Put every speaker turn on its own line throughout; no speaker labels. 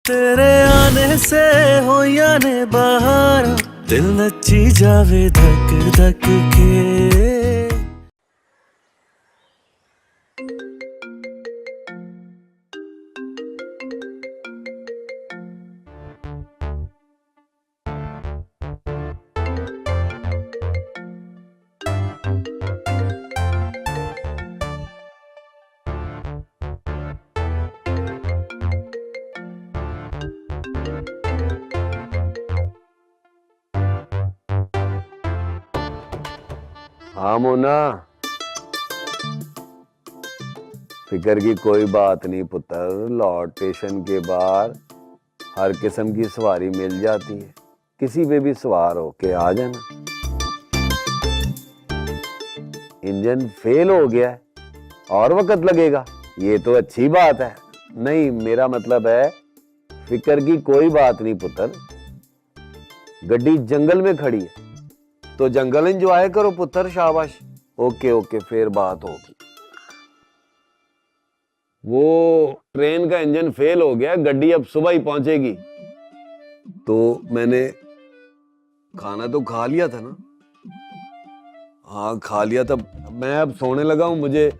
तेरे आने से हो या ने बाहर दिल नची जावे धक धक के।
हाँ मोना, फिक्र की कोई बात नहीं पुत्र। लॉर्ड स्टेशन के बाहर हर किस्म की सवारी मिल जाती है, किसी पे भी सवार होके आ जाना। इंजन फेल हो गया है और वक्त लगेगा, ये तो अच्छी बात है। नहीं, मेरा मतलब है फिक्र की कोई बात नहीं पुत्र। गड्डी जंगल में खड़ी है तो जंगल एंजॉय करो पुत्र, शाबाश। ओके ओके, फिर बात होगी। वो ट्रेन का इंजन फेल हो गया, गड्डी अब सुबह ही पहुंचेगी। तो मैंने खाना तो खा लिया था ना? हाँ खा लिया था। मैं अब सोने लगा हूं, मुझे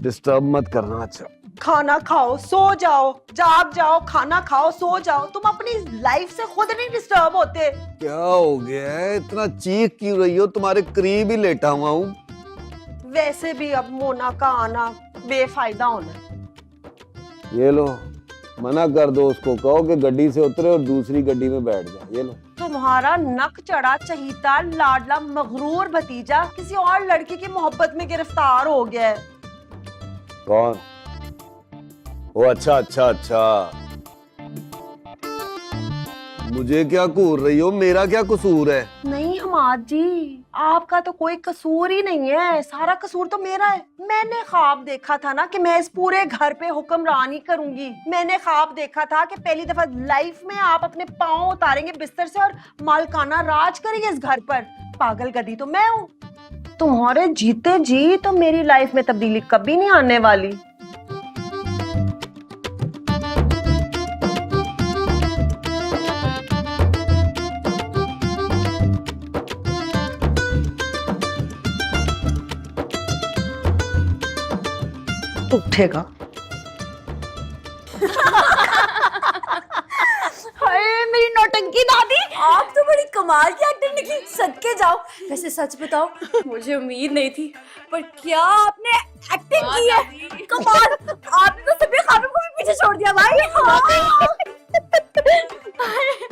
डिस्टर्ब मत करना। अच्छा,
खाना खाओ, सो जाओ, जाग जाओ, खाना खाओ, सो जाओ। तुम अपनी लाइफ से खुद नहीं डिस्टर्ब होते?
क्या हो गया है? इतना चीख क्यों रही हो? तुम्हारे करीब ही लेटा हुआ हूं।
वैसे भी अब मोना का आना बेफायदा होना।
ये लो, मना कर दो उसको, कहो कि गड्डी से उतरे और दूसरी गड्डी में बैठ जाए। ये लो।
तुम्हारा नक चढ़ा चहीता लाडला मगरूर भतीजा किसी और लड़की की मोहब्बत में गिरफ्तार हो गया है।
कौन? ओ अच्छा अच्छा अच्छा, मुझे क्या घूर रही हो? मेरा क्या कसूर है?
नहीं हमाद जी, आपका तो कोई कसूर ही नहीं है, सारा कसूर तो मेरा है। मैंने ख्वाब देखा था ना कि मैं इस पूरे घर पे हुक्मरानी करूंगी। मैंने ख्वाब देखा था कि पहली दफा लाइफ में आप अपने पांव उतारेंगे बिस्तर से और मालकाना राज करेंगे इस घर पर। पागल गधी तो मैं हूँ। तुम्हारे जीते जी तो मेरी लाइफ में तब्दीली कभी नहीं आने वाली। उठेगा।
हाय मेरी नौटंकी दादी, आप तो बड़ी कमाल की एक्टिंग निकली, सदके जाओ। वैसे सच बताओ, मुझे उम्मीद नहीं थी, पर क्या आपने एक्टिंग की है, कमाल। आपने तो सभी ख्वाबों को भी पीछे छोड़ दिया भाई।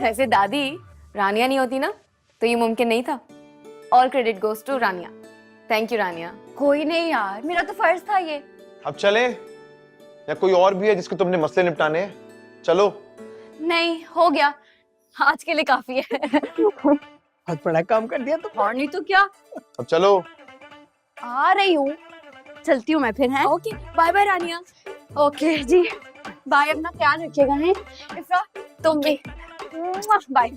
वैसे दादी, रानिया नहीं होती ना तो ये मुमकिन नहीं था। All credit goes to Rania. Thank you Rania.
कोई नहीं यार, मेरा तो फर्ज था ये।
अब चले या कोई और भी है जिसको तुमने मसले निपटाने हैं? चलो।
नहीं, हो गया, आज के लिए काफी है।
बहुत बड़ा काम कर दिया तो।
और नहीं तो क्या।
अब चलो।
आ रही हूँ, चलती हूँ मैं फिर। है ओके, बाय बाय रानिया। ओके जी, बाय, अपना ख्याल रखिएगा। है इफ्रा, तुम भी, बाय।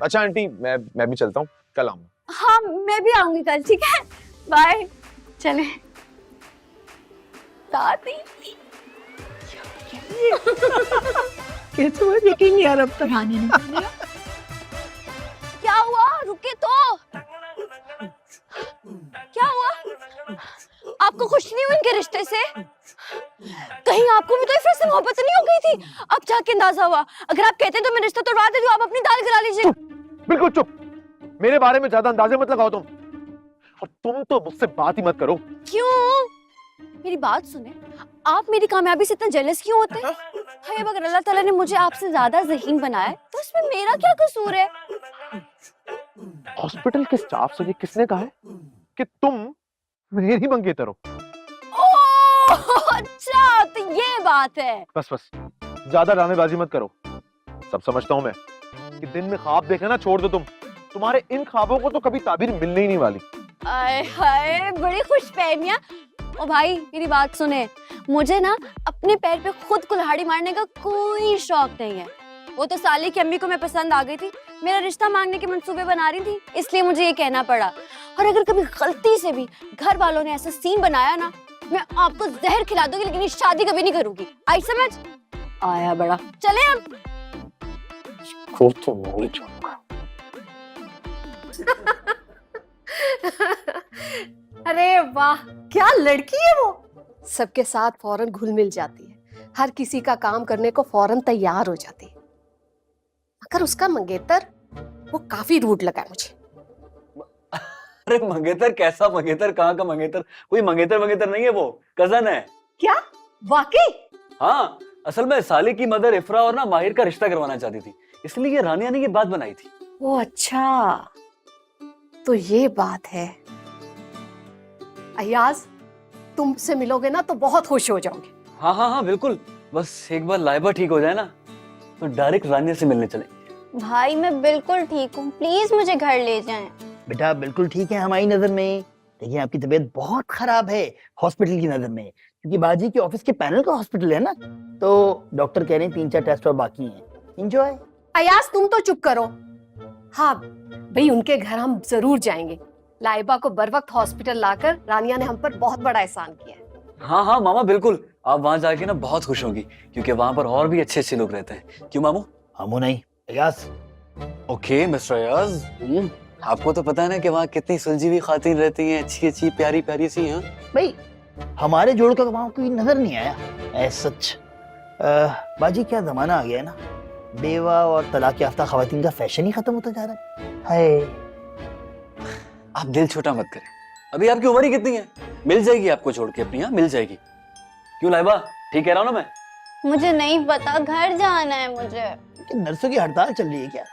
अच्छा आंटी, मैं भी चलता हूँ, कल आऊंगा।
हाँ मैं भी आऊंगी कल, ठीक है, बाय। चले दादी।
कैसे मुझे यकीन नहीं आ रहा अब तक।
रानी ने बोल दिया। क्या हुआ? रुके तो। क्या हुआ? आपको खुश नहीं हुई इनके रिश्ते से? कहीं आपको भी तो इफ्रा से मोहब्बत नहीं हो गई थी? अब जाके अंदाजा हुआ। अगर आप कहते हैं तो मैं रिश्ता तोड़वा देती हूँ, आप अपनी दाल गिरा लीजिए।
बिल्कुल चुप, मेरे बारे में ज्यादा अंदाजे मत लगाओ तुम। और तुम तो मुझसे बात ही मत करो।
क्यों? मेरी बात सुने, आप मेरी कामयाबी से इतना जेलस क्यों होते हैं? हाय, अब अगर अल्लाह ताला ने मुझे आपसे ज्यादा ज़हीन बनाया है तो इसमें मेरा क्या कसूर है?
हॉस्पिटल के स्टाफ से ये किसने कहा है कि तुम मेरी मंगेतर हो?
ओह, अच्छा तो ये बात है।
बस बस, ज्यादा ड्रामेबाजी मत करो। सब समझता हूँ मैं कि दिन में ख्वाब देखना ना छोड़ दो तुम। तुम्हारे इन ख्वाबों को तो कभी ताबीर मिलने ही नहीं वाली।
आय हाय, बड़ी खुश पहनिया। ओ भाई मेरी बात सुने, मुझे ना अपने पैर पे खुद कुल्हाड़ी मारने का कोई शौक नहीं है। वो तो साली की अम्मी को मैं पसंद आ गई थी, मेरा रिश्ता मांगने के मंसूबे बना रही थी, इसलिए मुझे ये कहना पड़ा। और अगर कभी गलती से भी घर वालों ने ऐसा सीन बनाया ना, मैं आपको जहर खिला दूंगी, लेकिन ये शादी कभी नहीं करूंगी। आई समझ? आया बड़ा, चले अब।
तो नहीं छोड़ूंगा।
अरे वाह,
क्या लड़की है वो, सबके साथ फौरन घुल मिल जाती है, हर किसी का काम करने को फौरन तैयार हो जाती है। मगर उसका मंगेतर वो काफी रूड लगा मुझे।
अरे मंगेतर कैसा मंगेतर, कहाँ का मंगेतर? कोई मंगेतर मंगेतर नहीं है, वो कजन है।
क्या वाकई?
हाँ, असल में साली की मदर इफ्रा और ना माहिर का रिश्ता करवाना चाहती थी, इसलिए रानिया ने ये बात बनाई थी।
ओ अच्छा, तो ये बात है। अयाज, तुमसे मिलोगे ना तो बहुत खुश हो जाओगे।
हाँ हाँ हाँ बिल्कुल, बस एक बार लाइबा ठीक हो जाए ना तो डायरेक्ट रानिया से मिलने चले।
भाई मैं बिल्कुल ठीक हूँ, प्लीज मुझे घर ले जाएं।
बेटा बिल्कुल ठीक है हमारी नजर में, लेकिन आपकी तबीयत बहुत खराब है हॉस्पिटल की नजर में, क्योंकि बाजी के ऑफिस के पैनल का हॉस्पिटल है ना, तो डॉक्टर कह रहे हैं 3-4 टेस्ट और बाकी हैं। एंजॉय।
अयाज तुम तो चुप करो। हाँ भाई, उनके घर हम जरूर जाएंगे। लाइबा को बर वक्त हॉस्पिटल लाकर रानिया ने हम पर बहुत बड़ा एहसान किया है।
हाँ हाँ मामा बिल्कुल, आप वहां जाके ना बहुत खुश होंगी, क्योंकि वहां पर और भी अच्छे अच्छे लोग रहते हैं। क्यों मामू?
हमू नहीं, अयाज।
ओके मिस्टर अयाज, आपको तो पता है ना कि वहाँ कितनी सुलझी हुई खातिन रहती हैं, अच्छी अच्छी प्यारी प्यारी सी हैं।
भाई हमारे जोड़ का वहां कोई नजर नहीं आया ऐसा सच। बाजी क्या जमाना आ गया है ना, बेवा और तलाक याफ्ता खवातीन का फैशन ही खत्म होता जा रहा है। हाय,
आप दिल छोटा मत करें, अभी आपकी उम्र ही कितनी है, मिल जाएगी आपको छोड़ के अपनी, यहाँ मिल जाएगी। क्यों लाइबा, ठीक कह रहा हूँ ना मैं?
मुझे नहीं पता, घर जाना है मुझे।
कि नर्सों की हड़ताल चल रही है क्या?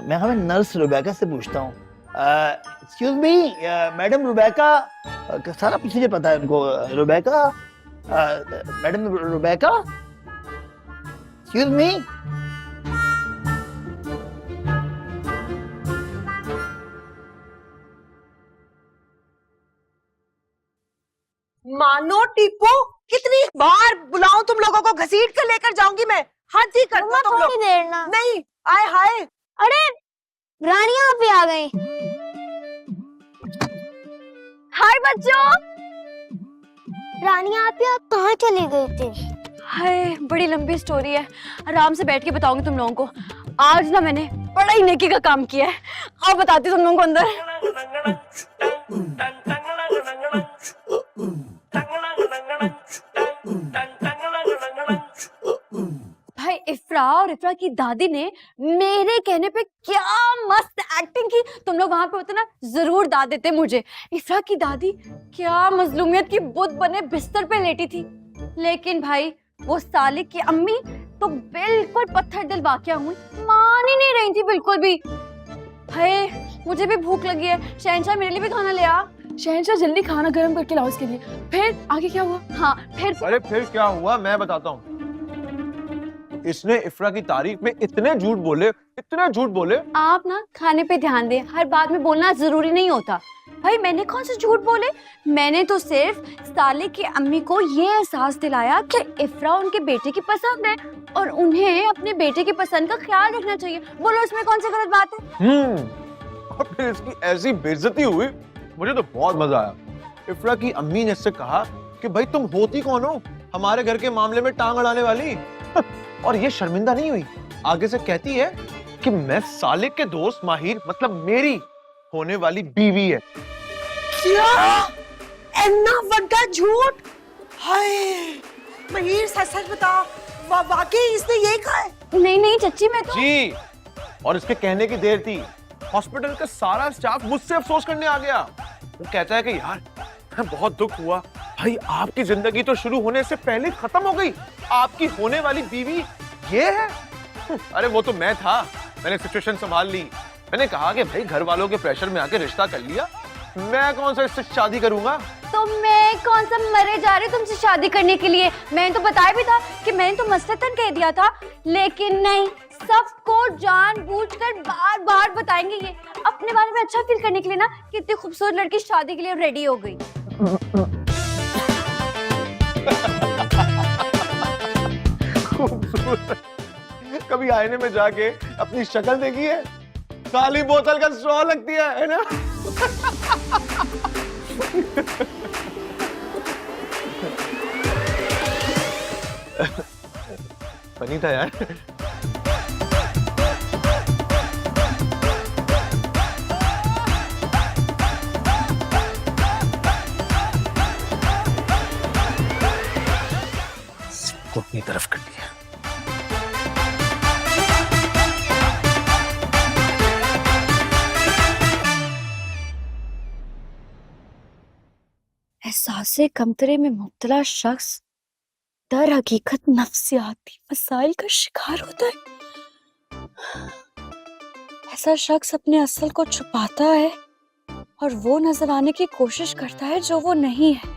मैं हमें नर्स रुबैका से पूछता हूँ। एक्सक्यूज मी मैडम रुबैका, सारा प्रोसीजर पता है उनको। रुबैका, मैडम रुबैका, एक्सक्यूज मी।
मानो टीपो, कितनी बार बुलाऊं तुम लोगों को, घसीट कर लेकर जाऊंगी मैं। हद ही करते हो तुम लोग।
थोड़ी देर ना।
नहीं, आए हाय।
अरे रानिया आप भी आ गई। हाय बच्चों। रानिया आप कहाँ चली गई थी? हाय बड़ी लंबी स्टोरी है, आराम से बैठ के बताऊंगी तुम लोगों को। आज ना मैंने बड़ा ही नेकी का काम किया है, अब बताती हूँ तुम लोगों को अंदर। भाई इफ्रा और इफ्रा की दादी ने मेरे कहने पे क्या मस्त एक्टिंग की, तुम लोग वहां पे होते ना जरूर दाद देते मुझे। इफ्रा की दादी क्या मजलूमियत की बुत बने बिस्तर पे लेटी थी, लेकिन भाई वो सालिक की अम्मी तो बिल्कुल पत्थर दिल वाकया हुई, मान ही नहीं रही थी बिल्कुल भी। भाई मुझे भी भूख लगी है, शहनशाह मेरे लिए भी खाना ले आ।
शहनशाह जल्दी खाना गर्म करके लाओ इसके लिए। फिर आगे क्या हुआ?
हाँ फिर
अरे फिर क्या हुआ मैं बताता हूँ। इसने इफ्रा की तारीफ में इतने झूठ बोले, इतने झूठ बोले।
आप ना खाने पे ध्यान दें, हर बात में बोलना जरूरी नहीं होता। भाई मैंने कौन से झूठ बोले, मैंने तो सिर्फ सालिक की अम्मी को ये एहसास दिलाया कि इफ्रा उनके बेटे की पसंद है और उन्हें अपने बेटे की पसंद का ख्याल रखना चाहिए। बोलो इसमें कौन सी गलत बात है?
और फिर इसकी ऐसी बेइज्जती हुई, मुझे तो बहुत मजा आया। इफ्रा की अम्मी ने इससे कहा कि भाई तुम होती कौन हो हमारे घर के मामले में टांग अड़ाने वाली। और ये शर्मिंदा नहीं हुई, आगे से कहती है कि मैं सालिक के दोस्त माहिर मतलब मेरी होने वाली बीवी है।
क्या? इतना बड़ा झूठ? हाय महीर, सच सच बता, वाकई इसने यही कहा है?
नहीं नहीं चच्ची, मैं तो
जी, और इसके कहने की देर थी, हॉस्पिटल का सारा स्टाफ मुझसे अफसोस करने आ गया। वो कहता है कि यार बहुत दुख हुआ भाई, आपकी जिंदगी तो शुरू होने से पहले खत्म हो गई, आपकी होने वाली बीवी ये है। अरे वो तो मैं था, मैंने सिचुएशन संभाल ली। मैंने कहा कि भाई घर वालों के प्रेशर में आके रिश्ता कर लिया, मैं कौन सा इससे शादी करूंगा।
तो मैं कौन सा मरे जा रही तुमसे शादी करने के लिए, मैंने तो बताया भी था कि मैंने तो मसलतन कह दिया था, लेकिन नहीं, सबको जानबूझकर बार बार बताएंगे ये, अपने बारे में अच्छा फील करने के लिए ना, कि इतनी खूबसूरत लड़की शादी के लिए रेडी हो गई।
खूबसूरत, कभी आईने में जाके अपनी शक्ल देखी है? काली बोतल का स्ट्रॉ लगती है ना? फनी था यार।
को अपनी तरफ कर दिया।
एहसासे कमतरे में मुब्तला शख्स दर हकीकत नफ्सियाती मसाइल का शिकार होता है। ऐसा शख्स अपने असल को छुपाता है और वो नजर आने की कोशिश करता है जो वो नहीं है।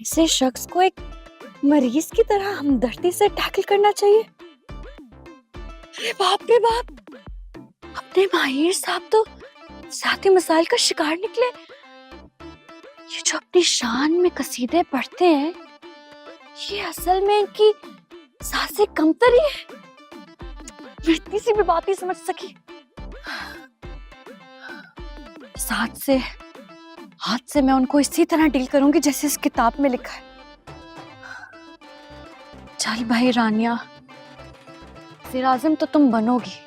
ऐसे शख्स को एक मरीज की तरह हमदर्दी से टैकल करना चाहिए। अरे बाप रे बाप, अपने माहिर साहब तो साथी मसाइल का शिकार निकले। ये जो अपनी शान में कसीदे पढ़ते हैं, ये असल में इनकी सांसें कमतरी है। मैं इतनी सी भी बात नहीं समझ सकी। हाथ से मैं उनको इसी तरह डील करूंगी जैसे इस किताब में लिखा है। चल भाई रानिया, फिर आजम तो तुम बनोगी।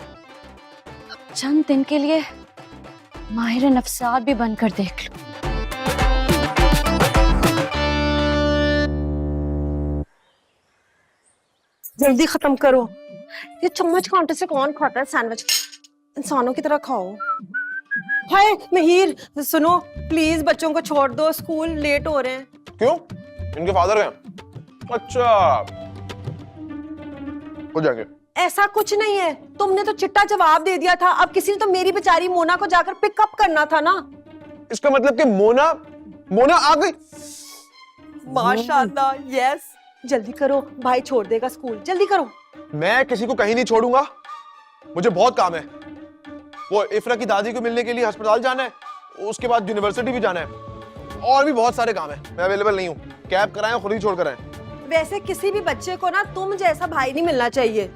अब चंद दिन के लिए माहिर नफ्सियात भी बनकर देख लो।
जल्दी खत्म करो। ये चम्मच कांटे से कौन खाता है सैंडविच? इंसानों की तरह खाओ। हाय महिर, सुनो प्लीज, बच्चों को छोड़ दो, स्कूल लेट हो रहे हैं।
क्यों? इनके फादर हैं? अच्छा, हो जाएंगे।
ऐसा कुछ नहीं है, तुमने तो चिट्टा जवाब दे दिया था। अब किसी ने तो मेरी बेचारी मोना को जाकर पिकअप करना था ना।
इसका मतलब कि मोना आ गई।
माशाल्लाह, यस। जल्दी करो, भाई छोड़ देगा स्कूल, जल्दी करो।
मैं किसी को कहीं नहीं छोड़ूंगा, मुझे बहुत काम है। वो इफ्रा की दादी को मिलने के लिए अस्पताल जाना है, उसके बाद यूनिवर्सिटी भी जाना है, और भी बहुत सारे काम है। मैं अवेलेबल नहीं हूँ। कैब कराएं, खुद ही छोड़ कर आएं।
वैसे किसी भी बच्चे को ना तुम जैसा भाई नहीं मिलना चाहिए।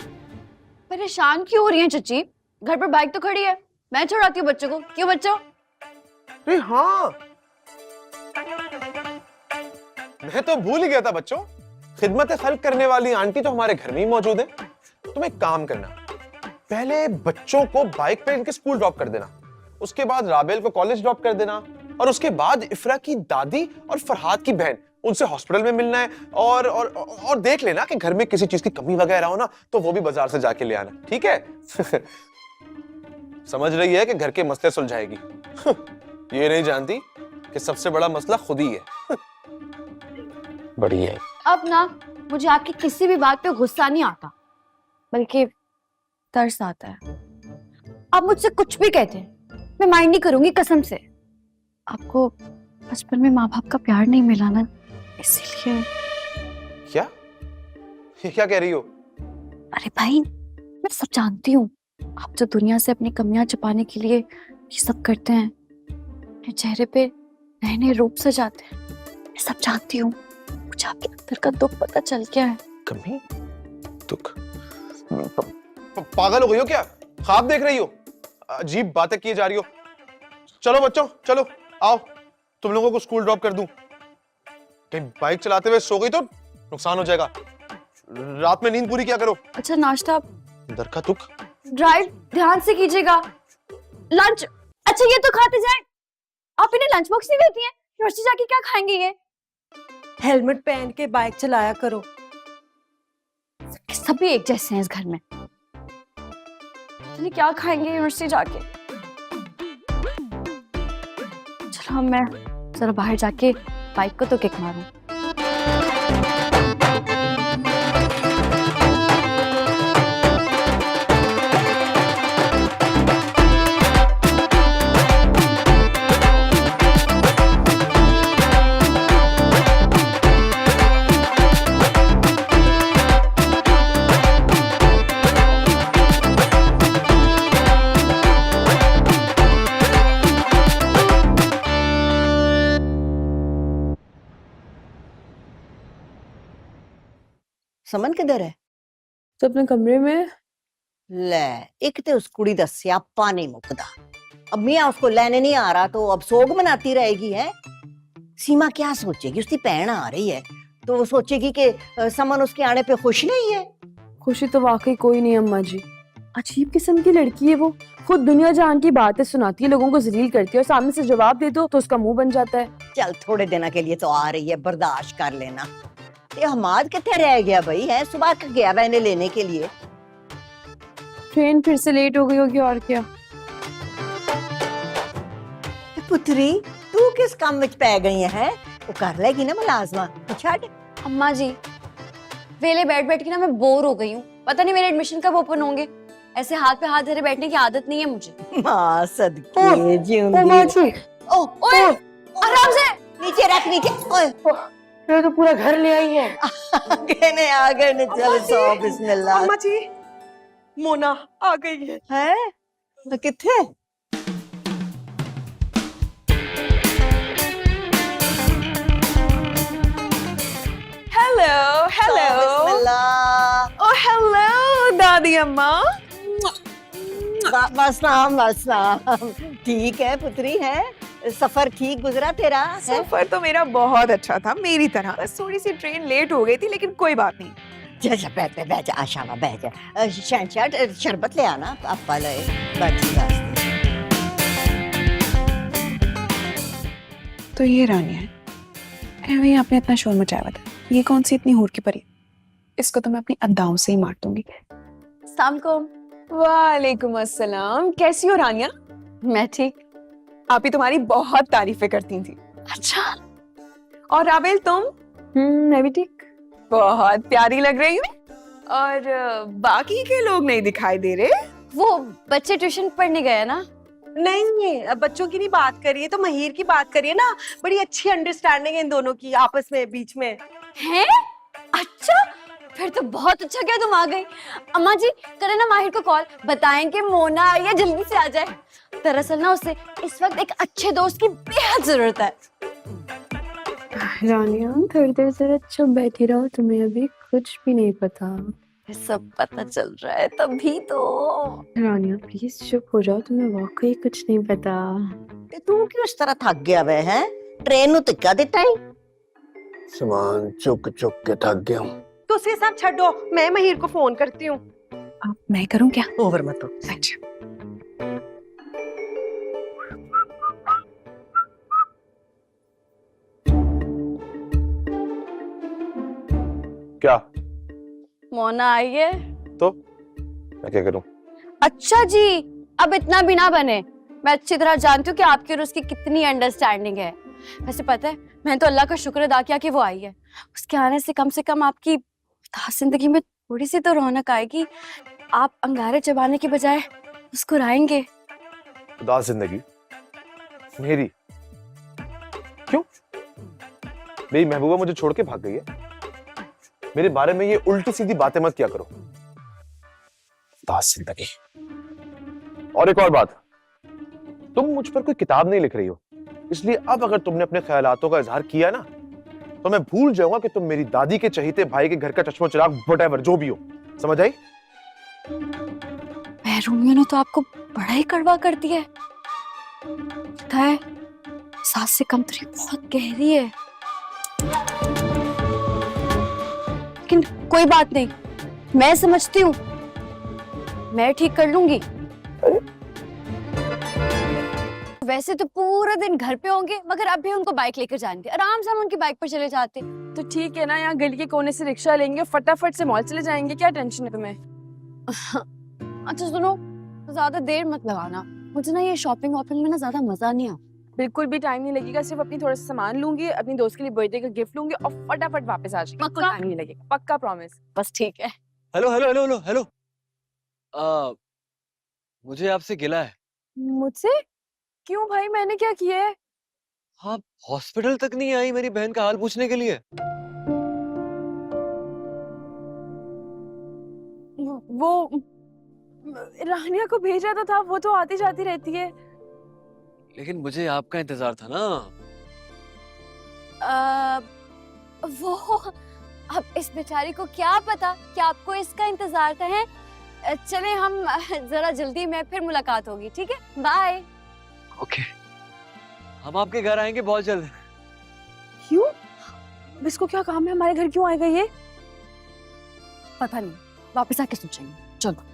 परेशान क्यों हो रही हैं चची? घर पर बाइक तो खड़ी है, मैं छोड़ाती हूँ बच्चों को। क्यों बच्चों?
अरे हाँ, मैं तो भूल ही गया था बच्चों। खिदमत खल्क करने वाली आंटी तो हमारे घर में ही मौजूद है। तुम एक काम करना, पहले बच्चों को बाइक पे इनके स्कूल ड्रॉप कर देना, उसके बाद राबेल को कॉलेज ड्रॉप कर देना, और उसके बाद इफ्रा की दादी और फरहाद की बहन, उनसे हॉस्पिटल में मिलना है। और देख लेना कि घर में किसी चीज की कमी वगैरह हो ना, तो वो भी बाजार से जाके ले आना, ठीक है? समझ रही है कि घर के मसले सुलझाएगी। ये नहीं जानती कि सबसे बड़ा मसला खुद ही है। बड़ी है।
अब ना मुझे आपकी किसी भी बात पे गुस्सा नहीं आता, बल्कि तरस आता है। आप मुझसे कुछ भी कहते हैं, मैं माइंड नहीं करूंगी कसम से। आपको बचपन में माँ बाप का प्यार नहीं मिला ना, इसीलिए।
क्या? ये क्या कह रही हो?
अरे भाई, मैं सब जानती हूँ। आप जो दुनिया से अपनी कमियां छुपाने के लिए ये सब करते हैं, अपने चेहरे पे नए नए रूप सजाते हैं, मैं सब जानती हूँ। मुझे आपके अंदर का दुख पता चल गया है।
कमी? दुख? पागल हो गई हो क्या? ख्वाब देख रही हो? अजीब बातें किए जा रही हो। चलो बच्चों, चलो आओ, तुम लोगों को स्कूल ड्रॉप कर दूं। कहीं बाइक चलाते हुए सो गई तो नुकसान हो जाएगा। रात में नींद पूरी क्या करो।
अच्छा, नाश्ता?
दर का दुख।
ड्राइव ध्यान से कीजिएगा। लंच? अच्छा, ये तो खाते जाए। आप इन्हें लंच बॉक्स नहीं देती हैं? यूनिवर्सिटी जाके क्या खाएंगे ये?
हेलमेट पहन के बाइक चलाया करो।
सभी एक जैसे हैं इस घर में। क्या खाएंगे यूनिवर्सिटी जाके? चलो मैं जरा बाहर जाके बाइक को तो किक मारूं।
समन किधर है?
तो अपने कमरे में।
ले, एक ते उस कुड़ी दा स्यापा नहीं मुकदा। अब मियां उसको लेने नहीं आ रहा तो अब सोग मनाती रहेगी है। सीमा क्या सोचेगी? उसकी भैन आ रही है तो वो सोचेगी कि समन उसके आने पे खुश नहीं है।
खुशी तो वाकई कोई नहीं अम्मा जी। अजीब किस्म की लड़की है वो, खुद दुनिया जहान की बातें सुनाती है, लोगों को जलील करती है और सामने से जवाब दे दो तो उसका मुंह बन जाता है।
चल थोड़े दिनों के लिए तो आ रही है, बर्दाश्त कर लेना। ये हमाद कितने रह गया भाई है, सुबह का गया वह इन्हें लेने के लिए।
ट्रेन फिर से लेट हो गई होगी और क्या।
पुत्री तू किस काम में पै गई है? वो कर लेगी ना मुलाजमा, छड़।
अम्मा जी वेले बैठ बैठ के ना मैं बोर हो गई हूँ, पता नहीं मेरे एडमिशन कब ओपन होंगे। ऐसे हाथ पे हाथ धरे बैठने की आदत नहीं है मुझे।
माँ सदके जिऊंगी।
ओए आराम से
नीचे रख, नीचे। ओए
ये तो पूरा घर ले आई है।
कहने आ गए ने, चल सो बिस्मिल्लाह।
अम्मा जी मोना आ गई है।
है किथे?
हेलो हेलो
बिस्मिल्लाह।
ओ हेलो दादी अम्मा।
बस नाम, बस नाम। ठीक है पुत्री है, सफर ठीक गुजरा तेरा है?
सफर तो मेरा बहुत अच्छा था, मेरी तरह। बस थोड़ी सी ट्रेन लेट हो गई थी, लेकिन कोई बात नहीं।
जा बैठ जा आशावा, बैठ जा। शहनशाह शरबत ले आना, पापा ले बाजी वास्ते।
तो ये रानी है, एवं आपने इतना शोर मचाया हुआ था। ये कौन सी इतनी हूर की परी? इसको तो मैं अपनी अद्दाओं से ही मार दूंगी। वालेकुम अस्सलाम। कैसी हो रानिया?
मैं ठीक।
आप ही तुम्हारी बहुत तारीफें करती थी।
अच्छा।
और राबेल तुम?
मैं भी ठीक।
बहुत प्यारी लग रही हूँ। और बाकी के लोग नहीं दिखाई दे रहे।
वो बच्चे ट्यूशन पढ़ने गए ना।
नहीं अब बच्चों की नहीं बात करिए, तो महिर की बात करिए ना। बड़ी अच्छी अंडरस्टैंडिंग है इन दोनों की आपस में, बीच में।
हैं? अच्छा फिर तो बहुत अच्छा क्या तुम आ गई। अम्मा जी करें ना माहिर को कॉल, बताएं कि मोना आई है, जल्दी से आ जाए। दरअसल ना उसे इस वक्त एक अच्छे दोस्त की बेहद जरूरत है।
रानिया थोड़ी देर जरा चुप बैठी रहो, तुम्हें अभी कुछ भी नहीं पता।
सब पता चल रहा है तभी तो।
रानिया प्लीज चुप हो जाओ, तुम्हें वाकई कुछ नहीं पता।
तू क्यों इस तरह थक गया वे है? ट्रेन नु धिक्का दिता ही।
सामान चुक चुक के थक गया हूँ।
तो उसे सब छड्डो, मैं महिर को फोन करती हूँ।
अब मैं करूँ क्या?
ओवर मत हो।
अच्छा।
क्या?
मोना आई है
तो मैं क्या करूं?
अच्छा जी अब इतना भी ना बने। मैं अच्छी तरह जानती हूँ कि आपकी और उसकी कितनी अंडरस्टैंडिंग है। वैसे पता है मैंने तो अल्लाह का शुक्र अदा किया कि वो आई है। उसके आने से कम आपकी उदास जिंदगी में थोड़ी सी तो रौनक आएगी। आप अंगारे चबाने के बजाय मुस्कुराएंगे।
उदास जिंदगी मेरी? क्यों? मेरी महबूबा मुझे छोड़ के भाग गई है। मेरे बारे में ये उल्टी सीधी बातें मत किया करो। उदास जिंदगी। और एक और बात, तुम मुझ पर कोई किताब नहीं लिख रही हो, इसलिए अब अगर तुमने अपने ख्यालातों का इजहार किया ना, तो मैं भूल जाऊंगा कि तुम मेरी दादी के चहीते भाई के घर का चश्मो चिराग व्हाटएवर जो भी हो। समझ आई?
रोमियो ने तो आपको बड़ा ही कड़वा कर दिया है। पता है सास से कमतरी बहुत गहरी है। लेकिन कोई बात नहीं, मैं समझती हूँ, मैं ठीक कर लूंगी। वैसे तो पूरा दिन घर पे होंगे, मगर अब भी उनको बाइक लेकर जाएंगे। आराम से हम उनकी बाइक पर चले जाते।
तो ठीक है ना, यहाँ गली के कोने से रिक्शा लेंगे और फटाफट से मॉल चले जाएंगे। क्या टेंशन है तुम्हें?
अच्छा सुनो, ज्यादा देर मत लगाना। मुझे ना ये शॉपिंग वॉपिंग में ना ज्यादा मजा नहीं आता।
बिल्कुल भी टाइम नहीं लगेगा, सिर्फ अपनी थोड़ा सा सामान लूंगी, अपनी दोस्त के लिए बर्थडे का गिफ्ट लूंगी और फटाफट वापस आ जाएगी।
पक्का?
टाइम नहीं लगेगा, पक्का प्रॉमिस।
बस ठीक है।
Hello hello hello hello hello. मुझे आपसे गिला है।
मुझसे? क्यों भाई, मैंने क्या किया है?
आप हॉस्पिटल तक नहीं आई मेरी बहन का हाल पूछने के लिए?
वो रानिया को भेजा तो था, वो तो आती जाती रहती है।
लेकिन मुझे आपका इंतजार था ना।
वो अब इस बेचारी को क्या पता कि आपको इसका इंतजार था है। चले हम जरा जल्दी में फिर मुलाकात होगी, ठीक है? बाय।
ओके, हम आपके घर आएंगे बहुत जल्द।
क्यों? अब इसको क्या काम है, हमारे घर क्यों आएगा ये?
पता नहीं, वापस आके सोचेंगे। चलो।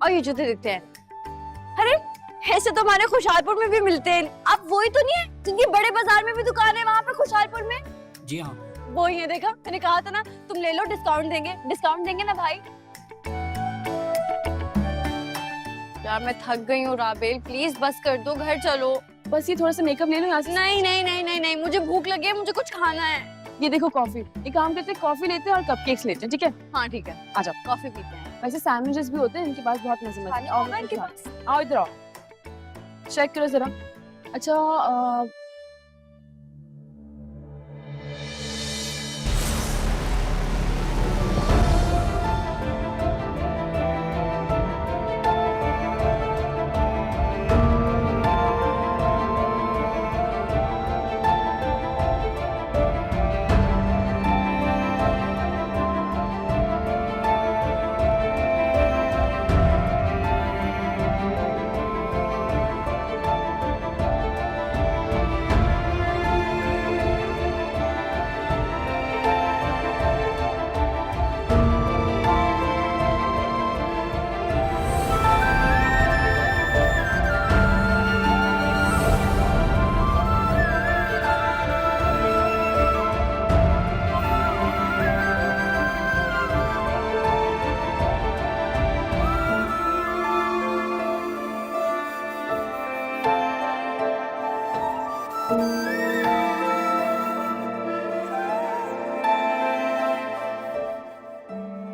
और ये जूते दिखते हैं, अरे ऐसे तो हमारे खुशहालपुर में भी मिलते हैं। आप वही तो नहीं है जिनकी बड़े बाजार में भी दुकान है वहाँ पे खुशहालपुर में?
जी हाँ।
वो ही है, देखा मैंने कहा था ना, तुम ले लो, डिस्काउंट देंगे ना भाई। यार मैं थक गई हूँ राबेल, प्लीज बस कर दो, घर चलो।
बस ये थोड़ा सा मेकअप ले लो यहाँ से।
नहीं नहीं नहीं नहीं नहीं, मुझे भूख लगी है, मुझे कुछ खाना है।
ये देखो कॉफी, एक काम करते हैं, कॉफी लेते हैं और कपकेक्स लेते हैं, ठीक है?
हाँ ठीक है, आ जाओ, कॉफी पीते हैं।
वैसे सैंडविचेस भी होते हैं इनके पास, बहुत मजे
खाने
आओ
होगा इनके पास।
आओ इधर आओ, चेक करो जरा। अच्छा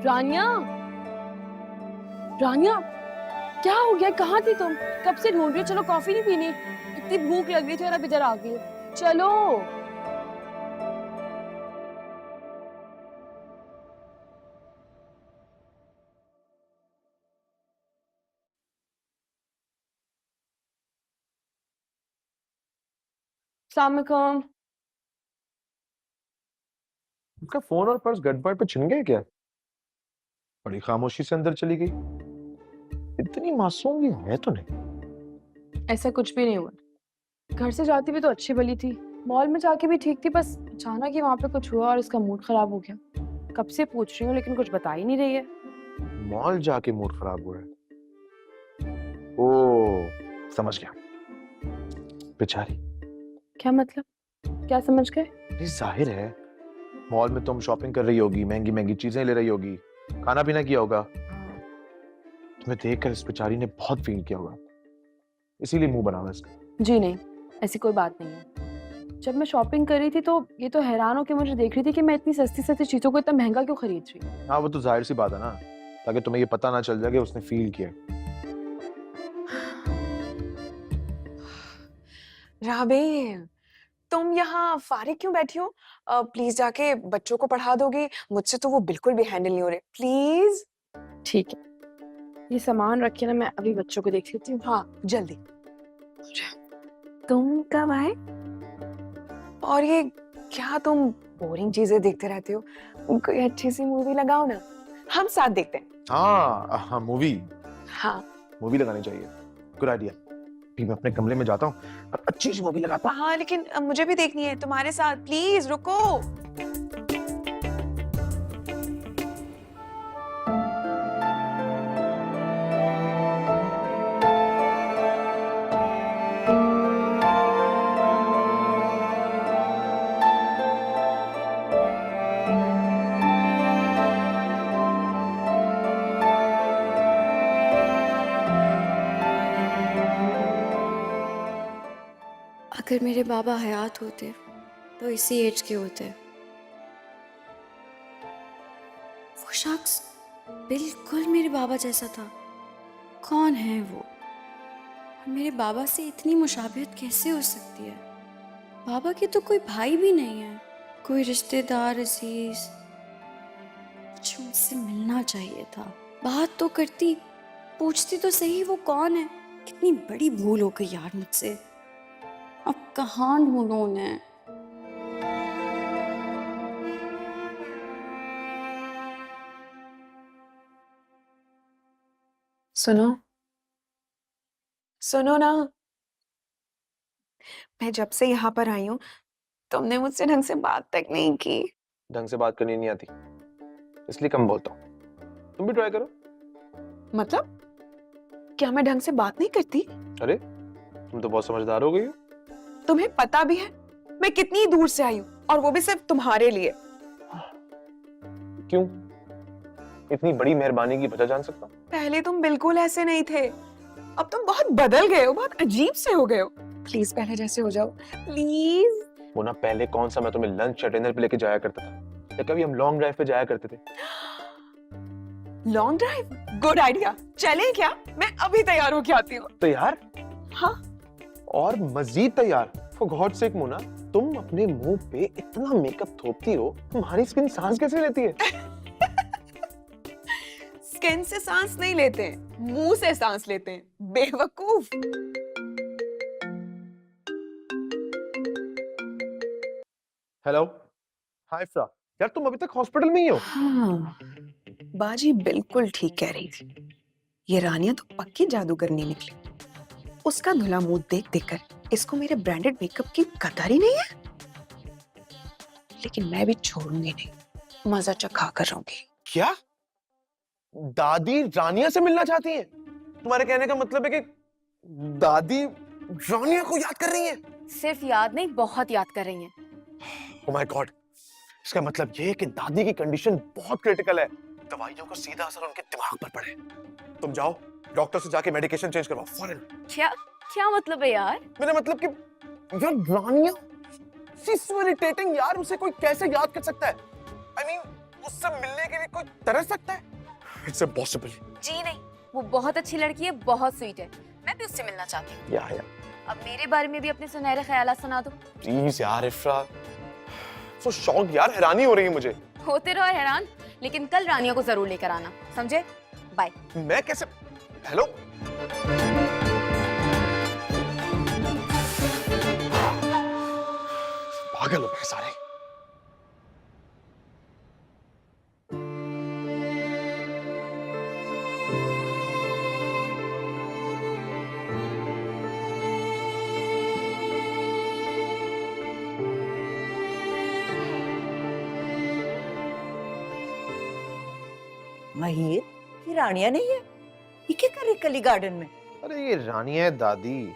रानिया, रानिया क्या हो गया, कहाँ थी तुम? कब से ढूंढ रही हो। चलो कॉफी नहीं पीनी, इतनी भूख लग रही थी और अब इधर आ गई। चलो अस्सलाम वालेकुम।
उसका फोन और पर्स गड़बड़ पे छिन गए क्या? बड़ी खामोशी से अंदर चली गई। इतनी मासूम भी है तो नहीं।
ऐसा कुछ भी नहीं हुआ, घर से जाती भी तो अच्छी भली थी, मॉल में जाके भी ठीक थी, बस अचानक ही वहां पे कुछ हुआ और इसका मूड खराब हो गया। कब से पूछ रही हूँ लेकिन कुछ बता ही नहीं रही है।
मॉल जाके मूड खराब हुआ है? ओ समझ गया, बेचारी।
क्या मतलब, क्या समझ गए?
ये जाहिर है मॉल में तुम शॉपिंग कर रही होगी, महंगी महंगी चीजें ले रही होगी, खाना पीना किया होगा, तुम्हें देखकर इस बेचारी ने बहुत फील किया होगा, इसीलिए मुंह बना हुआ है इसका।
जी नहीं, ऐसी कोई बात नहीं है। जब मैं शॉपिंग कर रही थी तो ये तो हैरान होकर मुझे देख रही थी कि मैं इतनी सस्ती सस्ती चीजों को इतना महंगा क्यों खरीद रही हूँ।
हाँ वो तो जाहिर सी बात है ना, ताकि तुम्हें ये पता ना चल जाए कि उसने फील किया।
राबेल, तुम यहाँ फारिग क्यों बैठी हो? प्लीज जाके बच्चों को पढ़ा दोगे, मुझसे तो वो बिल्कुल भी हैंडल नहीं हो रहे, प्लीज।
ठीक है, ये सामान रखे ना, मैं अभी बच्चों को देख लेती हूँ।
हाँ जल्दी। तुम कब आए? और ये क्या तुम बोरिंग चीजें देखते रहते हो? कोई अच्छी सी मूवी लगाओ ना, हम साथ देखते हैं।
हाँ मूवी,
हाँ
मूवी लगानी चाहिए, गुड आइडिया। मैं अपने कमरे में जाता हूँ और अच्छी सी मूवी लगाता हूँ।
हाँ लेकिन मुझे भी देखनी है तुम्हारे साथ, प्लीज रुको।
अगर मेरे बाबा हयात होते तो इसी एज के होते। वो शख्स बिल्कुल मेरे बाबा जैसा था। कौन है वो? और मेरे बाबा से इतनी मुशाबियत कैसे हो सकती है? बाबा के तो कोई भाई भी नहीं है, कोई रिश्तेदार अजीज। मुझे उनसे मिलना चाहिए था, बात तो करती, पूछती तो सही वो कौन है। कितनी बड़ी भूल हो गई यार मुझसे। अब कहाँ ढूंढूं उन्हें।
सुनो सुनो ना, मैं जब से यहाँ पर आई हूँ तुमने मुझसे ढंग से बात तक नहीं की।
ढंग से बात करनी नहीं आती, इसलिए कम बोलता हूँ। तुम भी ट्राई करो।
मतलब क्या मैं ढंग से बात नहीं करती?
अरे तुम तो बहुत समझदार हो गई हो।
तुम्हें पता भी है मैं कितनी दूर से आई हूँ, और वो भी सिर्फ तुम्हारे लिए।
क्यों? इतनी बड़ी मेहरबानी की वजह जान सकता हूँ?
पहले तुम बिल्कुल ऐसे नहीं थे, अब तुम बहुत बदल गए हो, बहुत अजीब से हो गए हो। प्लीज पहले जैसे हो जाओ, प्लीज।
वो ना पहले कौन सा मैं तुम्हें लंच या डिनर पे लेके जाया करता था, या कभी हम लॉन्ग ड्राइव पे जाया करते थे।
Long drive, good idea. चले क्या? मैं अभी तैयार होके आती हूँ।
तैयार?
हाँ।
और मजीद तैयार। फॉर गॉड सेक मोना, तुम अपने मुंह पे इतना मेकअप थोपती हो, तुम्हारी स्किन सांस कैसे लेती है?
स्किन से सांस नहीं लेते हैं, मुंह से सांस लेते हैं, बेवकूफ।
हेलो, हाय फ्रा। यार तुम अभी तक हॉस्पिटल में ही हो?
हाँ, बाजी बिल्कुल ठीक कह रही थी। ये रानिया तो पक्की जादूगरनी निकली। उसका धुला मुंह देख देखकर इसको मेरे ब्रांडेड मेकअप की कदर ही नहीं है। लेकिन मैं भी छोड़ूंगी नहीं, मजा चखा कर रहूंगी।
क्या दादी रानिया से मिलना चाहती हैं? तुम्हारे कहने का मतलब है कि दादी रानिया को याद कर रही हैं?
सिर्फ याद नहीं, बहुत याद कर रही हैं।
ओह माय गॉड, इसका मतलब ये है कि दादी की कंडीशन बहुत क्रिटिकल है। दवाइयों का सीधा असर उनके दिमाग पर पड़े। तुम जाओ डॉक्टर से जाके मेडिकेशन चेंज करवाओ फौरन।
क्या क्या मतलब है यार?
मेरा मतलब कि यार रानिया शी इज सो इरिटेटिंग यार, उसे कोई कैसे याद कर सकता है? आई मीन उससे मिलने के लिए कोई तरस सकता है? It's impossible.
जी नहीं, वो बहुत अच्छी लड़की है, बहुत स्वीट है। मैं भी उससे मिलना चाहती हूँ।
या
अब मेरे बारे में भी अपने सुनहरे ख्यालात सुना दो।
प्लीज यार इफ्रा, सो शॉक यार, हैरानी हो रही है मुझे।
होते रहो हैरान, लेकिन कल रानिया को जरूर लेकर आना, समझे? बाय।
मैं कैसे? हेलो, पागल हो गए सारे।
महिर, ये रानिया नहीं है? ये क्या कर रही कली गार्डन में?
अरे ये रानिया है दादी,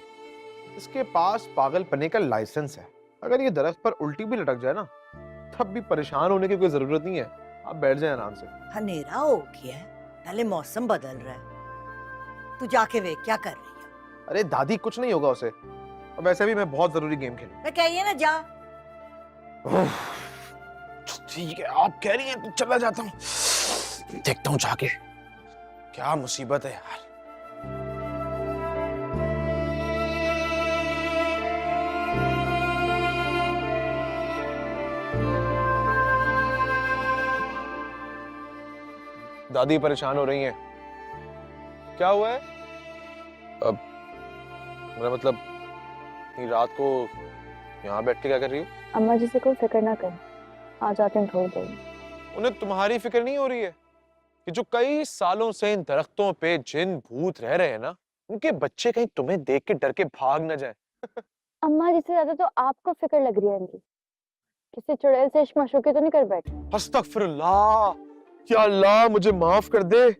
इसके पास पागलपने का लाइसेंस है। अगर ये दरख्त पर उल्टी भी लटक जाए ना, तब भी परेशान होने की कोई जरूरत नहीं है। आप बैठ जाएं आराम से।
अंधेरा हो गया है, नाले मौसम बदल रहा है। तू जाके वे क्या कर रही है?
अरे दादी कुछ नहीं होगा उसे, और वैसे भी मैं बहुत जरूरी गेम खेलूं।
मैं कहिए ना जा।
ठीक है, आप कह रही हैं तो चला जाता हूँ, देखता हूँ जाके। क्या मुसीबत है यार। दादी परेशान हो रही हैं। क्या हुआ है? अब मेरा मतलब इतनी रात को यहाँ बैठ के क्या कर रही हो?
अम्मा जी से कोई फिक्र ना करें, आ जाते हैं थोड़ी देर में।
उन्हें तुम्हारी फिक्र नहीं हो रही है कि जो कई सालों से इन दरख्तों पे जिन भूत रह रहे हैं ना, उनके बच्चे कहीं तुम्हें देख के डर के भाग न जाए।
अम्मा जी से ज्यादा तो आपको फिक्र लग रही है इनकी। किसी चुड़ैल से इश्क मशूक़ी तो नहीं कर बैठे?
अस्तगफिरुल्लाह, या अल्लाह मुझे माफ कर दे।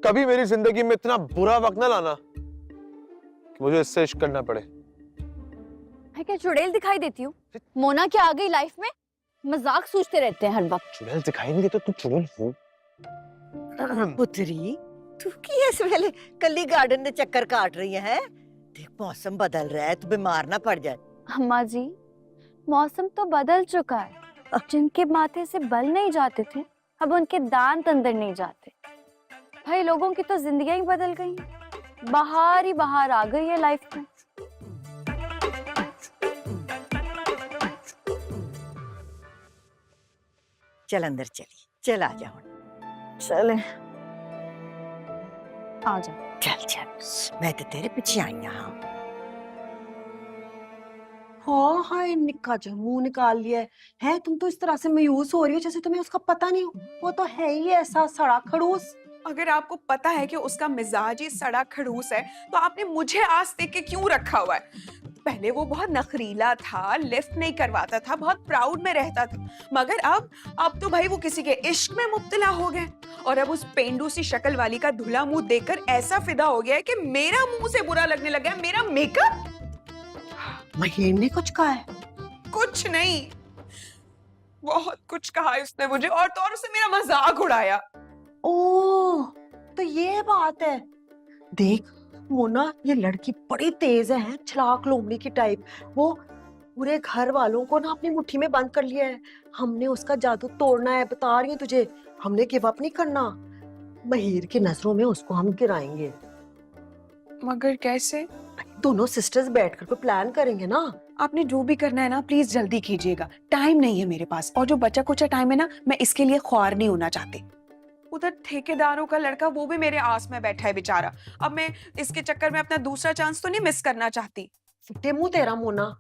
कभी मेरी जिंदगी में इतना बुरा वक्त ना लाना कि मुझे इससे इश्क करना पड़े।
मैं क्या चुड़ैल दिखाई देती हूँ? मोना क्या आ गई लाइफ में? मजाक सोचते रहते हैं हर वक्त।
चुड़ैल दिखाई नहीं देता, तू चुड़ैल हो।
पुत्री, तू की इस वेले कली गार्डन में चक्कर काट रही है? देख मौसम बदल रहा है, तू बीमार ना पड़ जाए।
अम्मा जी, मौसम तो बदल चुका है। जिनके माथे से बल नहीं जाते थे, अब उनके दांत अंदर नहीं जाते। भाई लोगों की तो जिंदगियां ही बदल गई। बाहर ही बाहर आ गई है लाइफ में।
चल अंदर चली, चल आ जाओ।
चले। आ जा।
चल चल, मैं तो तेरे पीछे आई यहाँ।
हाँ हाय, निक्का जो मुंह निकाल लिया है। तुम तो इस तरह से मायूस हो रही हो जैसे तुम्हें उसका पता नहीं हो। वो तो है ही ऐसा सड़ा खड़ूस।
अगर आपको पता है कि उसका मिजाज ही सड़ा खड़ूस है तो आपने मुझे आज देख के क्यों रखा हुआ है? पहले वो बहुत नखरीला था, लिफ्ट नहीं करवाता था, बहुत प्राउड में रहता था, मगर अब तो भाई वो किसी के इश्क में मुब्तला हो गए और अब उस पेंडू सी शक्ल वाली का धुला मुंह देखकर ऐसा फिदा हो गया है कि मेरा मुंह से बुरा लगने लगा है। मेरा मेकअप
महीर ने कुछ कहा है?
कुछ नहीं, बहुत कुछ कहा है उसने मुझे, और तो और उसने मेरा मजाक उड़ाया।
ओह, तो ये बात है। देख मोना, ये लड़की बड़ी तेज है, छलाक लोमड़ी की टाइप। वो पूरे घर वालों को ना अपनी मुट्ठी में बंद कर लिया है। हमने उसका जादू तोड़ना है, बता रही हूँ तुझे। हमने गिव अप नहीं करना। महीर की नजरों में उसको हम गिराएंगे।
मगर कैसे?
दोनों सिस्टर्स बैठकर कोई प्लान करेंगे ना।
आपने जो भी करना है ना, प्लीज जल्दी कीजिएगा, टाइम नहीं है मेरे पास, और जो बचा कुचा टाइम है ना, मैं इसके लिए ख्वार नहीं होना चाहती। उधर ठेकेदारों का लड़का, वो भी मेरे आस में बैठा है बेचारा। अब मैं इसके चक्कर में अपना दूसरा चांस तो नहीं मिस करना चाहती।
फुटे मुंह तेरा मोना,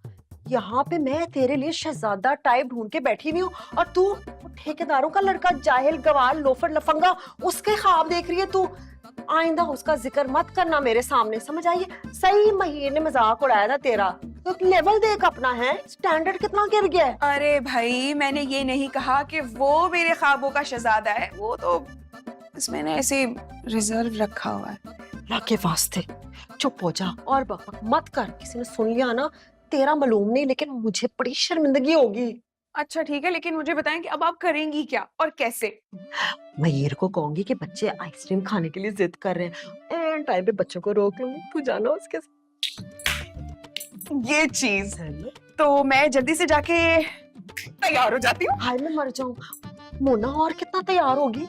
यहाँ पे मैं तेरे लिए शहजादा टाइप ढूंढ के बैठी हुई हूँ और तू ठेकेदारों का लड़का, जाहिल गवार लोफर लफंगा, उसके ख्वाब देख रही है तू। आइंदा उसका जिक्र मत करना मेरे सामने, समझ आई? सही महीर ने मजाक उड़ाया था तेरा। तो लेवल देख अपना, है स्टैंडर्ड कितना गिर गया है।
अरे भाई, मैंने ये नहीं कहा कि वो मेरे ख्वाबों का शहजादा है, वो तो बस मैंने ऐसे रिजर्व रखा हुआ है।
अल्लाह के वास्ते चुप हो जा और बकबक मत कर। किसी ने सुन लिया ना, तेरा मालूम नहीं लेकिन मुझे बड़ी शर्मिंदगी होगी।
अच्छा ठीक है, लेकिन मुझे बताएं कि अब आप करेंगी क्या और कैसे?
महीर को कहूंगी कि बच्चे आइसक्रीम खाने के लिए जिद कर रहे हैं, एन टाइम पे बच्चों को रोक लूंगी। तू जाना उसके साथ।
ये चीज तो मैं जल्दी से जाके तैयार हो जाती हूँ।
हाय मैं मर जाऊं। मोना और कितना तैयार होगी?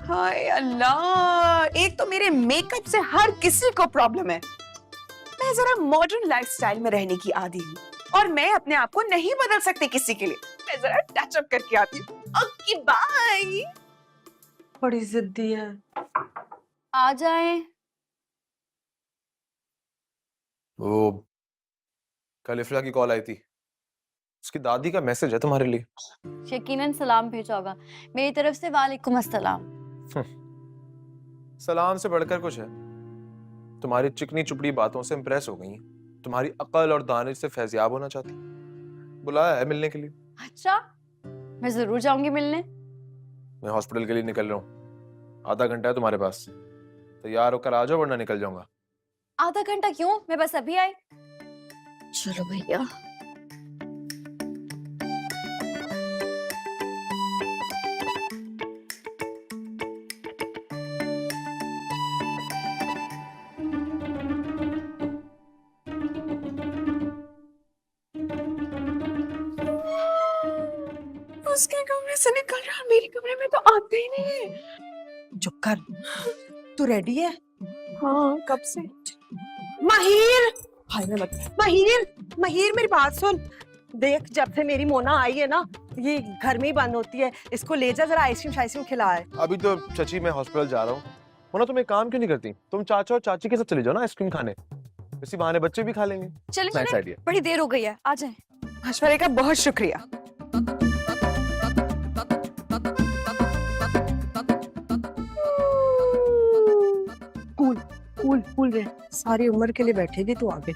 हाय अल्लाह, एक तो मेरे मेकअप से हर किसी को प्रॉब्लम है। मैं जरा मॉडर्न लाइफस्टाइल में रहने की आदी हूँ और मैं अपने आप को नहीं बदल सकती किसी के लिए। मैं जरा टच अप करके आती हूँ। Okay bye.
बड़ी जिद्दी है।
आ जाए।
वो कल इफ्रा की कॉल आई थी, उसकी दादी का मैसेज है तुम्हारे लिए।
यकीनन सलाम भेजा होगा मेरी तरफ से। वालेकुम अस्सलाम।
सलाम से बढ़कर कुछ है। तुम्हारी चिकनी चुपड़ी बातों से इम्प्रेस हो गई हैं। तुम्हारी अकल और दानिश से फैज़याब होना चाहती। बुलाया है मिलने के लिए।
अच्छा, मैं जरूर जाऊंगी मिलने।
मैं हॉस्पिटल के लिए निकल रहा हूँ, आधा घंटा है तुम्हारे पास। तैयार होकर आ जाओ वरना निकल जाऊंगा।
आधा घंटा क्यों, मैं बस अभी आई।
चलो भैया।
उसके कमरे से निकल रहा, मेरे कमरे में तो आते ही नहीं है।
चुप कर। तू रेडी है?
हाँ, कब से?
महीर, हाय मैं मत। महीर मेरी बात सुन। देख, जब से मेरी मोना आई है ना, ये घर में ही बंद होती है। इसको ले जा जरा, आइसक्रीम शाइसक्रीम खिलाए।
अभी तो चची मैं हॉस्पिटल जा रहा हूँ। मोना तुम एक काम क्यों नहीं करती, तुम चाचा और चाची के साथ चले जाओ ना आइसक्रीम खाने। इसी बहाने बच्चे भी खा लेंगे।
चले
Nice
चले,
idea.
बड़ी देर हो गई है, आ जाए।
मशवरे का बहुत शुक्रिया।
कूल कूल कूल रहे, सारी उम्र के लिए बैठेगी तू आगे।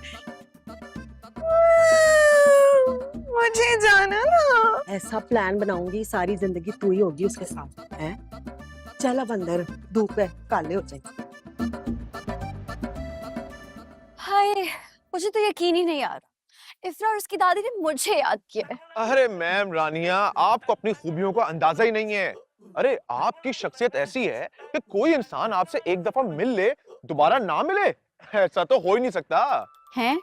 मुझे जाना ना।
ऐसा प्लान बनाऊंगी, सारी जिंदगी तू ही होगी उसके साथ, है? चल अब अंदर, धूप है, काले हो जाएंगे।
हाय, मुझे तो यकीन ही नहीं आ रहा, इफ्रा और उसकी दादी ने मुझे याद किया है।
अरे मैम रानिया, आपको अपनी खूबियों का अंदाजा ही नहीं है। अरे आपकी शख्सियत ऐसी है कि कोई इंसान आपसे एक दफा मिल ले, दोबारा ना मिले, ऐसा तो हो ही नहीं सकता।
हैं?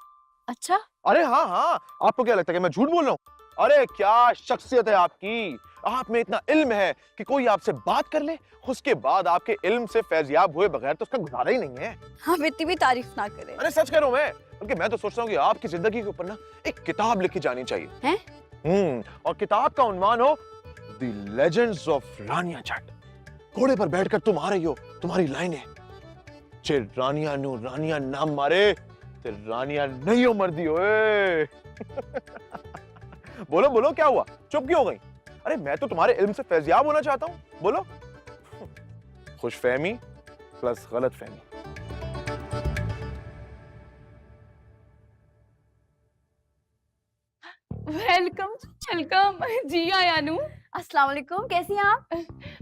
अच्छा।
अरे हाँ हाँ, आपको क्या लगता है कि मैं झूठ बोल रहा हूँ? अरे क्या शख्सियत है आपकी। आप में इतना इल्म है कि कोई आपसे बात कर ले, उसके बाद आपके इल्म से फैज़याब हुए बगैर तो उसका गुजारा ही नहीं है।
हम इतनी भी तारीफ ना करें।
अरे सच कह रहा हूँ मैं, बल्कि मैं तो सोचता हूँ कि आपकी जिंदगी के ऊपर ना एक किताब लिखी जानी चाहिए।
हैं?
और किताब का उन्वान हो द लेजेंड्स ऑफ रानिया जट। घोड़े पर बैठकर तुम आ रही हो, तुम्हारी लाइनें, जे रानिया नु रानिया नाम मारे ते रानिया नहीं हो मर्दी ओए। बोलो बोलो क्या हुआ, चुप क्यों हो गई? अरे मैं तो तुम्हारे इल्म से फैज़याब होना चाहता हूँ, बोलो। खुशफहमी प्लस गलतफहमी।
वेलकम वेलकम जी आयानू।
अस्सलाम वालेकुम, कैसी हैं आप?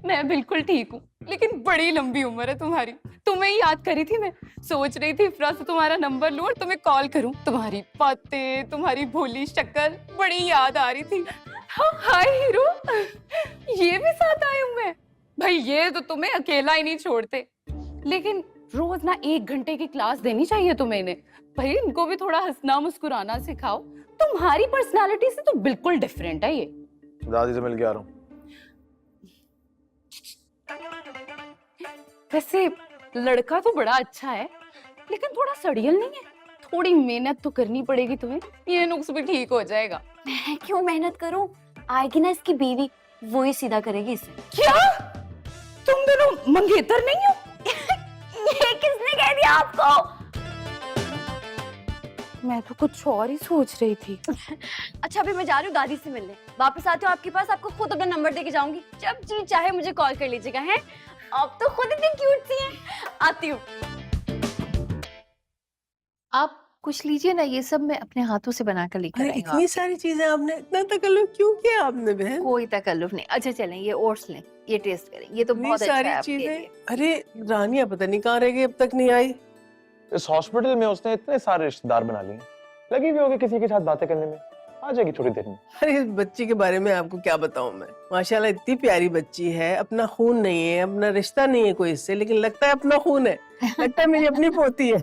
मैं बिल्कुल ठीक हूँ, लेकिन बड़ी लंबी उम्र है तुम्हारी। तुम्हें ही याद करी थी मैं, सोच रही थी इफ्रा से तुम्हारा नंबर लूं और तुम्हें कॉल करूं। तुम्हारी बातें, तुम्हारी भोली शक्ल बड़ी याद आ रही थी। हाँ, हाय हीरो, ये भी साथ आए हुए हैं। भाई ये तो तुम्हें अकेला ही नहीं छोड़ते, लेकिन रोज ना 1 घंटे की क्लास देनी चाहिए तुम्हें इन्हें। भाई इनको भी थोड़ा हंसना मुस्कुराना सिखाओ। तुम्हारी पर्सनालिटी से तो बिल्कुल डिफरेंट है ये।
दादी से मिल के आ रहा हूँ।
वैसे लड़का तो बड़ा अच्छा है, लेकिन थोड़ा सड़ियल नहीं है। थोड़ी मेहनत तो करनी पड़ेगी तुम्हें, ये नुक्स भी ठीक हो जाएगा।
मैं क्यों मेहनत करूं? आएगी ना इसकी बीवी, वो ही सीधा करेगी इसे।
क्या तुम दोनों मंगेतर नहीं हो?
ये किसने कह दिया आपको?
मैं तो कुछ और ही सोच रही थी।
अच्छा अभी मैं जा रही हूँ दादी से मिलने, वापस आती हूँ आपके पास, आपको खुद अपना नंबर देके जाऊंगी। जब जी चाहे मुझे कॉल कर लीजिएगा। हैं आप तो खुद इतनी क्यूट सी हैं। आती हूँ।
आप कुछ लीजिए ना, ये सब मैं अपने हाथों से बना कर लेकर आई हूँ।
इतनी सारी चीजें आपने, इतना तकल्लुफ क्यों किया आपने बहन?
कोई तकल्लुफ नहीं। अच्छा चलें, ये ओट्स लें, ये टेस्ट करें, ये तो
इतनी
बहुत अच्छा है
सारी
आपके
चीजें।
लिए।
अरे रानिया पता नहीं कहाँ रह गई, अब तक नहीं आई।
इस हॉस्पिटल में उसने इतने सारे रिश्तेदार बना लिए, लगी हुई होगी किसी के साथ बातें करने में। आ जाएगी थोड़ी देर में।
अरे इस बच्ची के बारे में आपको क्या बताऊं मैं। माशाल्लाह इतनी प्यारी बच्ची है, अपना खून नहीं है, अपना रिश्ता नहीं है कोई इससे, लेकिन लगता है अपना खून है। लगता है मेरी अपनी पोती है।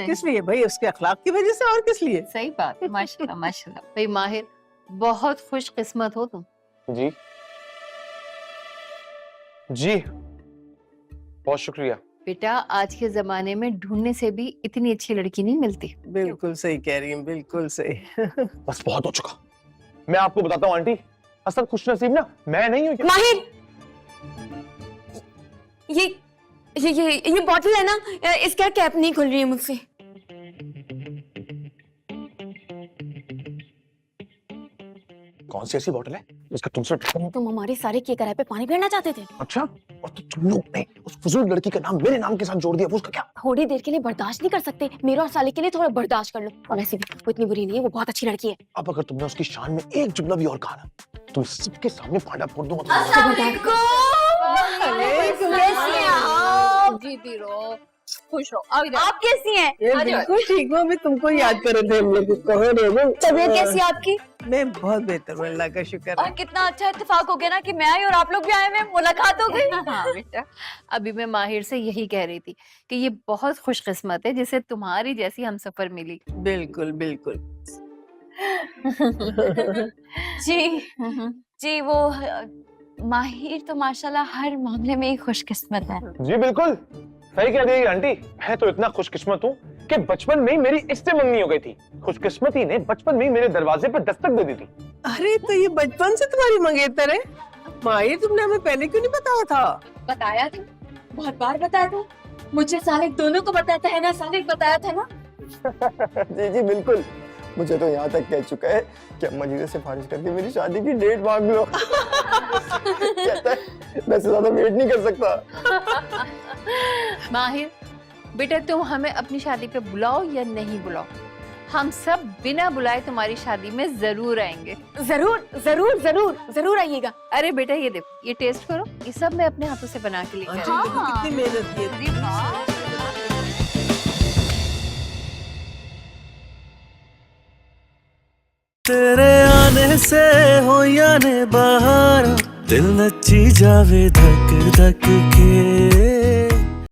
किस लिए भाई? उसके अखलाक की वजह से, और किस लिए?
सही बात, माशाल्लाह माशाल्लाह। भाई माहिर, बहुत खुश किस्मत हो तुम।
जी जी, बहुत शुक्रिया।
बेटा आज के जमाने में ढूंढने से भी इतनी अच्छी लड़की नहीं मिलती।
बिल्कुल सही कह रही हैं, बिल्कुल सही।
बस बहुत हो चुका। मैं आपको बताता हूँ आंटी, असल खुशनसीब ना मैं नहीं हूँ।
माहिर, ये बॉटल है ना, इसका कैप नहीं खुल रही है मुझसे।
कौन सी ऐसी बोतल है जिसका तुमसे?
तुम हमारे सारे के कराए पे पानी फेरना चाहते थे।
अच्छा, और तो तुम लोग ने उस फजूल लड़की का नाम मेरे नाम के साथ जोड़ दिया, वो उसका क्या?
थोड़ी देर के लिए बर्दाश्त नहीं कर सकते? मेरा और साले के लिए थोड़ा बर्दाश्त कर लो। और वैसे भी वो इतनी बुरी नहीं है, वो बहुत अच्छी लड़की है।
अब अगर तुमने उसकी शान में एक जुमला भी और कहा ना, तो सबके सामने पांडा फोड़ दूंगा।
जीती रहो, खुश रहो।
आप कैसी हैं?
बिल्कुल ठीक हूँ, अभी तुमको याद कर रहे थे हम लोग।
तबीयत कैसी है आपकी?
मैं बहुत बेहतर हूँ, अल्लाह का शुक्र
और
है।
कितना अच्छा इत्तेफाक हो गया ना कि मैं आई और आप लोग भी आए हुए, मुलाकात हो गई।
हाँ बेटा, अभी मैं माहिर से यही कह रही थी कि ये बहुत खुशकिस्मत है जिसे तुम्हारी जैसी हमसफर मिली।
बिल्कुल बिल्कुल।
जी वो माहिर तो माशाल्लाह हर मामले में ही खुशकिस्मत है।
जी बिल्कुल सही कह रही है आंटी। मैं तो इतना खुशकिस्मत हूँ कि बचपन में ही मेरी इससे मंगनी हो गई थी। खुशकिस्मती ने बचपन में ही मेरे दरवाजे पर दस्तक दे दी थी।
अरे तो ये बचपन से तुम्हारी मंगेतर है? माहिर, तुमने हमें पहले क्यों नहीं बताया था?
बताया था, बहुत बार बताया था। मुझे सालिक दोनों को बताया था ना, सालिक बताया था ना।
जी जी बिल्कुल, मुझे तो यहाँ तक कह चुका है कि अम्मा जी से सिफारिश करके मेरी शादी की डेट मांग लो। कहता है मैं इससे ज्यादा वेट नहीं कर सकता।
माहिर बेटा, तुम हमें अपनी शादी पे बुलाओ या नहीं बुलाओ, हम सब बिना बुलाए तुम्हारी शादी में जरूर आएंगे।
जरूर जरूर जरूर जरूर आइएगा।
अरे बेटा ये देखो, ये टेस्ट करो, ये सब मैं अपने हाथों से बना के लेकर आई हूँ।
देखो कितनी मेहनत की है।
तेरे आने से हो या ने बहार, दिल नची जावे धक धक के।